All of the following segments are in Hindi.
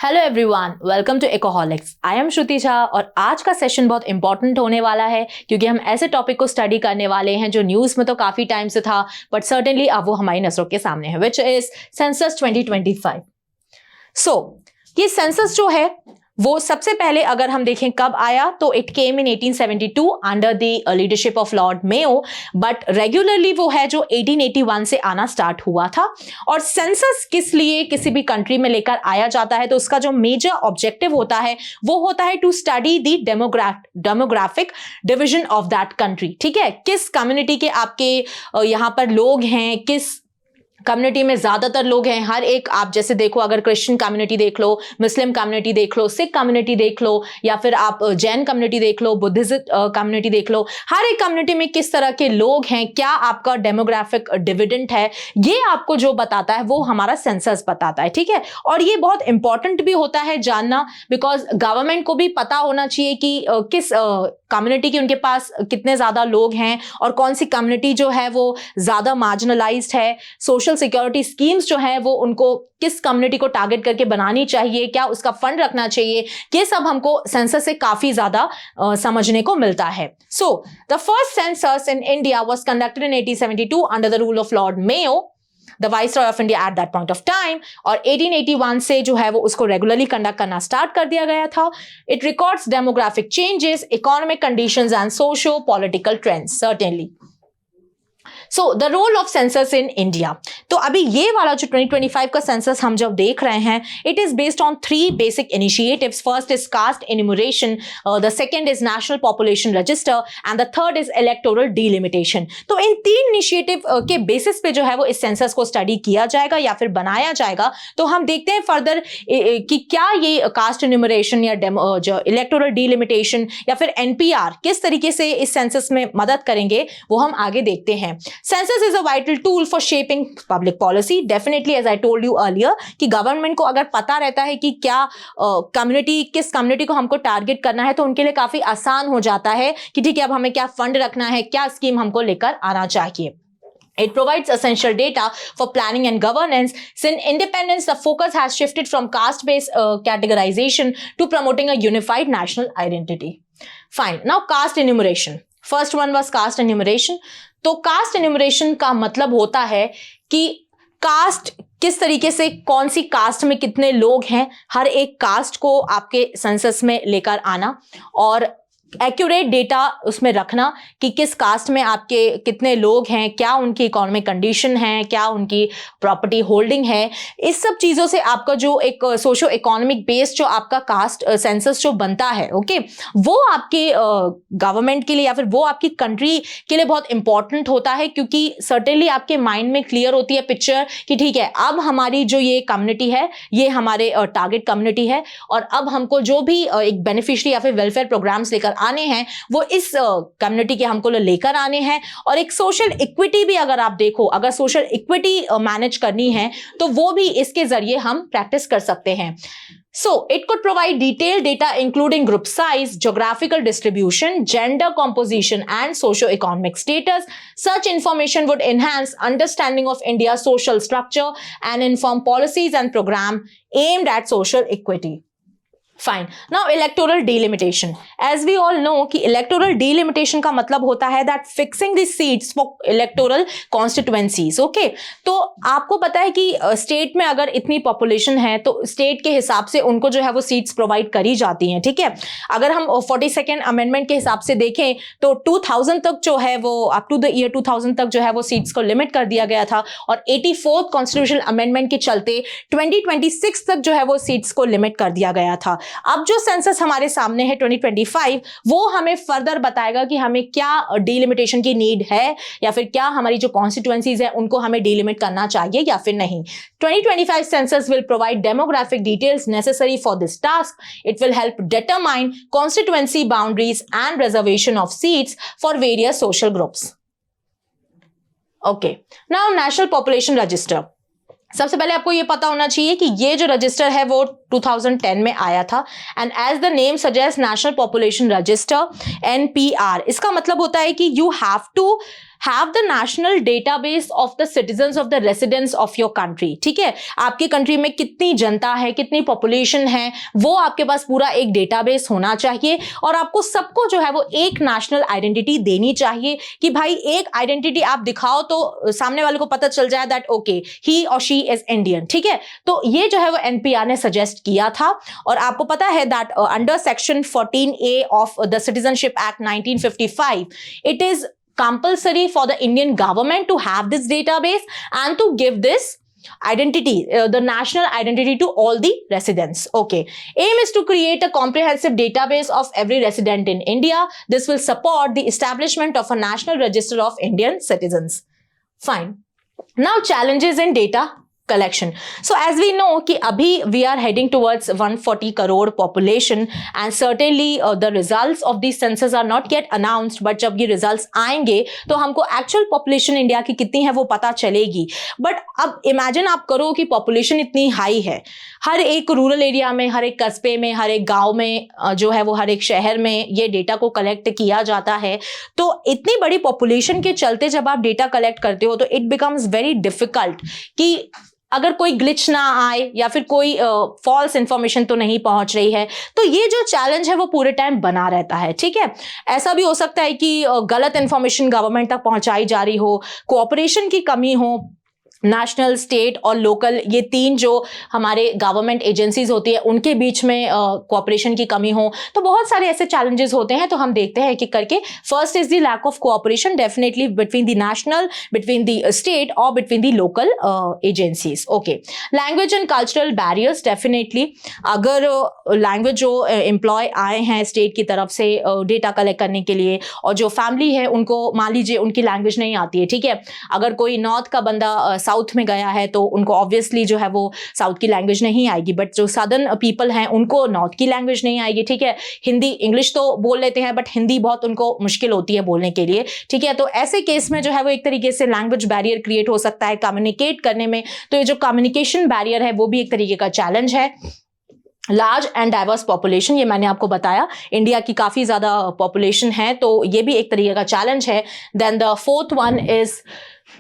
Hello everyone, welcome to Ecoholics. I am Shruti Jha और आज का सेशन बहुत इंपॉर्टेंट होने वाला है क्योंकि हम ऐसे टॉपिक को स्टडी करने वाले हैं जो न्यूज़ में तो काफ़ी टाइम से था बट सर्टेनली अब वो हमारी नजरों के सामने है, विच इज सेंसस 2025। ये सेंसस जो है वो सबसे पहले अगर हम देखें कब आया तो it came in 1872 under the leadership of Lord Mayo, but regularly वो है जो 1881 से आना स्टार्ट हुआ था। और सेंसस किस लिए किसी भी कंट्री में लेकर आया जाता है तो उसका जो मेजर ऑब्जेक्टिव होता है वो होता है to study the demographic division of that country. ठीक है, किस कम्युनिटी के आपके यहाँ पर लोग हैं, किस कम्युनिटी में ज्यादातर लोग हैं। हर एक आप जैसे देखो, अगर क्रिश्चियन कम्युनिटी देख लो, मुस्लिम कम्युनिटी देख लो, सिख कम्युनिटी देख लो, या फिर आप जैन कम्युनिटी देख लो, बुद्धिस्ट कम्युनिटी देख लो, हर एक कम्युनिटी में किस तरह के लोग हैं, क्या आपका डेमोग्राफिक डिविडेंड है, ये आपको जो बताता है वो हमारा सेंसस बताता है। ठीक है, और ये बहुत इंपॉर्टेंट भी होता है जानना, बिकॉज गवर्नमेंट को भी पता होना चाहिए कि किस कम्युनिटी के उनके पास कितने ज्यादा लोग हैं और कौन सी कम्युनिटी जो है वो ज्यादा मार्जिनलाइज्ड है। सोशल सिक्योरिटी स्कीम्स जो है वो उनको किस कम्युनिटी को टारगेट करके बनानी चाहिए, क्या उसका फंड रखना चाहिए, ये सब हमको सेंसस से काफी ज्यादा समझने को मिलता है। So the first census in India was conducted in 1872 under the rule of Lord Mayo, the viceroy of India at that point of time. और 1881 से जो है वो उसको रेगुलरली कंडक्ट करना स्टार्ट कर दिया गया था। It records demographic changes, economic conditions and socio political trends certainly. So the role of census in India, तो अभी ये वाला जो 2025 का सेंसस हम जब देख रहे हैं, it is based on 3 basic initiatives. First is caste enumeration, the second is national population register and the third is electoral delimitation. तो इन 3 इनिशिएटिव के बेसिस पे जो है वो इस सेंसस को स्टडी किया जाएगा या फिर बनाया जाएगा। तो हम देखते हैं फर्दर कि क्या ये कास्ट एन्यूमरेशन या जो इलेक्टोरल डिलिमिटेशन या फिर एनपीआर किस तरीके से इस सेंसस में मदद करेंगे, वो हम आगे देखते हैं। Census is a vital tool for shaping public policy. Definitely, as I told you earlier, कि गवर्नमेंट को अगर पता रहता है कि क्या कम्युनिटी किस कम्युनिटी को हमको टारगेट करना है तो उनके लिए काफी आसान हो जाता है कि ठीक है अब हमें क्या फंड रखना है, क्या स्कीम हमको लेकर आना चाहिए। It provides essential data for planning and governance. Since independence, the focus has shifted from caste-based categorization to promoting a unified national identity. Fine. Now, caste enumeration. First one was caste enumeration. तो कास्ट एन्यूमरेशन का मतलब होता है कि कास्ट किस तरीके से, कौन सी कास्ट में कितने लोग हैं, हर एक कास्ट को आपके सेंसस में लेकर आना और एक्यूरेट डेटा उसमें रखना कि किस कास्ट में आपके कितने लोग हैं, क्या उनकी इकोनॉमिक कंडीशन है, क्या उनकी प्रॉपर्टी होल्डिंग है। इस सब चीज़ों से आपका जो एक सोशो इकोनॉमिक बेस जो आपका कास्ट सेंसस जो बनता है, ओके, वो आपके गवर्नमेंट के लिए या फिर वो आपकी कंट्री के लिए बहुत इंपॉर्टेंट होता है, क्योंकि सर्टेनली आपके माइंड में क्लियर होती है पिक्चर कि ठीक है अब हमारी जो ये कम्युनिटी है ये हमारे टारगेट कम्युनिटी है और अब हमको जो भी एक बेनिफिशियरी या फिर वेलफेयर प्रोग्राम्स लेकर आने हैं वो इस कम्युनिटी के हमको लेकर आने हैं। और एक सोशल इक्विटी भी अगर आप देखो, अगर सोशल इक्विटी मैनेज करनी है तो वो भी इसके जरिए हम प्रैक्टिस कर सकते हैं। So it could provide detailed data including group size, geographical distribution, gender composition and socio-economic status. Such information would enhance understanding of India's social structure and inform policies and programs aimed at social equity. Fine. Now electoral delimitation. As we all know कि electoral delimitation का मतलब होता है that fixing the seats for electoral constituencies. Okay? तो आपको पता है कि स्टेट में अगर इतनी पॉपुलेशन है तो स्टेट के हिसाब से उनको जो है वो सीट्स प्रोवाइड करी जाती हैं। ठीक है, अगर हम 42nd अमेंडमेंट के हिसाब से देखें तो 2000 तक जो है वो अप टू द ईयर 2000 तक जो है वो सीट्स को लिमिट कर दिया गया था और 84th कॉन्स्टिट्यूशनल अमेंडमेंट के चलते 2026 तक जो है वो सीट्स को लिमिट कर दिया गया था। अब जो सेंसस हमारे सामने है 2025, वो हमें फर्दर बताएगा कि हमें क्या डिलिमिटेशन की नीड है या फिर क्या हमारी जो कॉन्स्टिट्यूएंसीज है उनको हमें डिलिमिट करना चाहिए या फिर नहीं। 2025 census will provide demographic details necessary for this task. It will help determine constituency boundaries and reservation of seats for various social groups. Okay. Now, National Population Register. सबसे पहले आपको ये पता होना चाहिए कि ये जो रजिस्टर है वो 2010 में आया था। And as the name suggest national population register NPR, इसका मतलब होता है कि you have to have the national database of the citizens of the residents of your country। ठीक है, आपकी कंट्री में कितनी जनता है, कितनी पॉपुलेशन है, वो आपके पास पूरा एक डेटाबेस होना चाहिए और आपको सबको जो है वो एक नेशनल आइडेंटिटी देनी चाहिए कि भाई एक आइडेंटिटी आप दिखाओ तो सामने वाले को पता चल जाए दैट ओके ही और शी इज इंडियन। ठीक है, तो ये जो है वो NPR ने सजेस्ट किया था और आपको पता है that under section 14A of the citizenship act 1955 it is compulsory for the Indian government to have this database and to give this identity, the national identity to all the residents. Okay. Aim is to create a comprehensive database of every resident in India. This will support the establishment of a national register of Indian citizens. Fine. Now challenges in data collection. So as we know कि अभी we are heading towards 140 crore population and certainly the results of these census are not yet announced, but जब ये results आएंगे तो हमको actual population इंडिया की कितनी है वो पता चलेगी। But अब imagine आप करो कि population इतनी high है, हर एक रूरल एरिया में, हर एक कस्बे में, हर एक गांव में जो है वो हर एक शहर में ये डेटा को कलेक्ट किया जाता है। तो इतनी बड़ी पॉपुलेशन के चलते जब आप डेटा कलेक्ट करते हो तो इट बिकम्स वेरी डिफिकल्ट कि अगर कोई ग्लिच ना आए या फिर कोई फॉल्स इंफॉर्मेशन तो नहीं पहुंच रही है, तो ये जो चैलेंज है वो पूरे टाइम बना रहता है। ठीक है, ऐसा भी हो सकता है कि गलत इंफॉर्मेशन गवर्नमेंट तक पहुंचाई जा रही हो, कोऑपरेशन की कमी हो, नेशनल, स्टेट और लोकल, ये तीन जो हमारे गवर्नमेंट एजेंसीज होती है उनके बीच में कोऑपरेशन की कमी हो, तो बहुत सारे ऐसे चैलेंजेस होते हैं। तो हम देखते हैं कि करके first is the lack of cooperation definitely between the national, between the state और between the local agencies. Okay, language and cultural barriers, definitely अगर लैंग्वेज जो एम्प्लॉय आए हैं स्टेट की तरफ से डेटा कलेक्ट करने के लिए और जो फैमिली है उनको मान लीजिए उनकी लैंग्वेज नहीं आती है। ठीक है, अगर कोई नॉर्थ का बंदा साउथ में गया है तो उनको ऑब्वियसली जो है वो साउथ की लैंग्वेज नहीं आएगी, बट जो सदर्न पीपल हैं उनको नॉर्थ की लैंग्वेज नहीं आएगी। ठीक है, हिंदी इंग्लिश तो बोल लेते हैं बट हिंदी बहुत उनको मुश्किल होती है बोलने के लिए। ठीक है, तो ऐसे केस में जो है वो एक तरीके से लैंग्वेज बैरियर क्रिएट हो सकता है कम्युनिकेट करने में। तो ये जो कम्युनिकेशन बैरियर है वो भी एक तरीके का चैलेंज है। लार्ज एंड डाइवर्स पॉपुलेशन, ये मैंने आपको बताया इंडिया की काफी ज्यादा पॉपुलेशन है तो ये भी एक तरीके का चैलेंज है। Then the fourth one is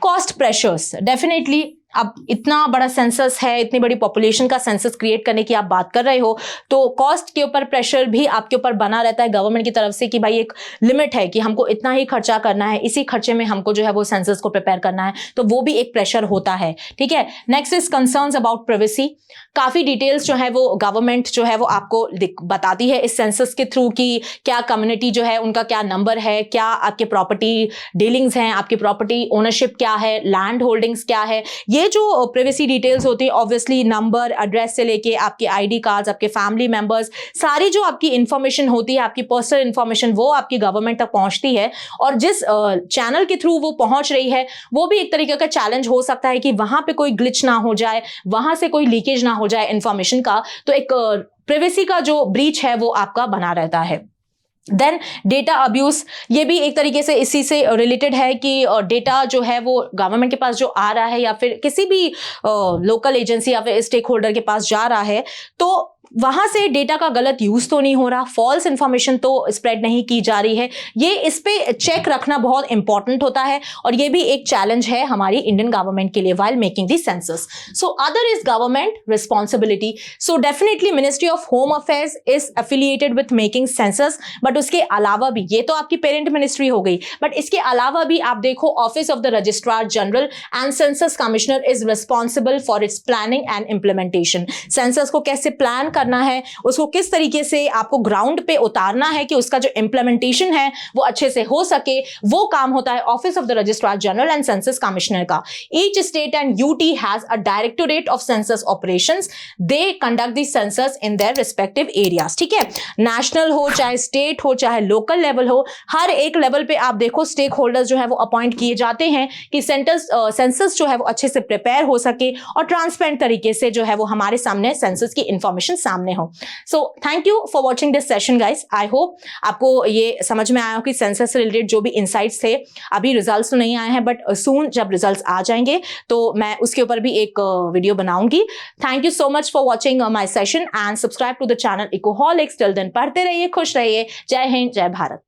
cost pressures. Definitely अब इतना बड़ा सेंसस है, इतनी बड़ी पॉपुलेशन का सेंसस क्रिएट करने की आप बात कर रहे हो तो कॉस्ट के ऊपर प्रेशर भी आपके ऊपर बना रहता है गवर्नमेंट की तरफ से कि भाई एक लिमिट है कि हमको इतना ही खर्चा करना है, इसी खर्चे में हमको जो है वो सेंसस को प्रिपेयर करना है, तो वो भी एक प्रेशर होता है। ठीक है, next is concerns about privacy. काफी डिटेल्स जो है वो गवर्नमेंट जो है वो आपको बताती है इस सेंसस के थ्रू कि क्या कम्युनिटी जो है उनका क्या नंबर है, क्या आपके प्रॉपर्टी डीलिंग्स हैं, आपकी प्रॉपर्टी ओनरशिप क्या है, लैंड होल्डिंग्स क्या है। ये जो प्राइवेसी डिटेल्स होती है ऑब्वियसली नंबर, एड्रेस से लेके आपके आईडी कार्ड्स, आपके फैमिली मेंबर्स, सारी जो आपकी इंफॉर्मेशन होती है, आपकी पर्सनल इंफॉर्मेशन, वो आपकी गवर्नमेंट तक पहुंचती है और जिस चैनल के थ्रू वो पहुंच रही है वो भी एक तरीके का चैलेंज हो सकता है कि वहां पे कोई ग्लिच ना हो जाए, वहां से कोई लीकेज ना हो जाए इंफॉर्मेशन का। तो एक प्राइवेसी का जो ब्रीच है वो आपका बना रहता है। देन डेटा अब्यूज, ये भी एक तरीके से इसी से रिलेटेड है कि डेटा जो है वो गवर्नमेंट के पास जो आ रहा है या फिर किसी भी लोकल एजेंसी या फिर स्टेक होल्डर के पास जा रहा है तो वहां से डेटा का गलत यूज तो नहीं हो रहा, फॉल्स इंफॉर्मेशन तो स्प्रेड नहीं की जा रही है। ये इस पे चेक रखना बहुत इंपॉर्टेंट होता है और ये भी एक चैलेंज है हमारी इंडियन गवर्नमेंट के लिए while making the census. So other is government responsibility. So definitely ministry of home affairs is affiliated with making census, but उसके अलावा भी, ये तो आपकी पेरेंट मिनिस्ट्री हो गई, बट इसके अलावा भी आप देखो office of the registrar general and census commissioner is responsible for its planning and implementation. Census को कैसे प्लान करना है, उसको किस तरीके से आपको ग्राउंड पे उतारना है कि उसका जो इंप्लीमेंटेशन है वो अच्छे से हो सके, वो काम होता है office of the registrar general and census commissioner का। Each state and UT has a directorate of census operations, they conduct the census in their respective areas. ठीक है, नेशनल हो चाहे स्टेट हो चाहे लोकल लेवल हो, हर एक लेवल पे आप देखो स्टेक होल्डर्स जो है वो अपॉइंट किए जाते हैं कि सेंसस जो है वो अच्छे से प्रिपेयर हो सके और ट्रांसपेरेंट तरीके से जो है वो हमारे सामने सेंसस की इंफॉर्मेशन सामने हो। So thank you for watching this session guys. I hope आपको ये समझ में आया हो कि सेंसस से रिलेटेड जो भी इंसाइट्स थे, अभी रिजल्ट्स तो नहीं आए हैं बट सून जब रिजल्ट्स आ जाएंगे तो मैं उसके ऊपर भी एक वीडियो बनाऊंगी। Thank you so much for watching my session and subscribe to the channel Ecoholics. Till then पढ़ते रहिए, खुश रहिए। जय हिंद, जय भारत।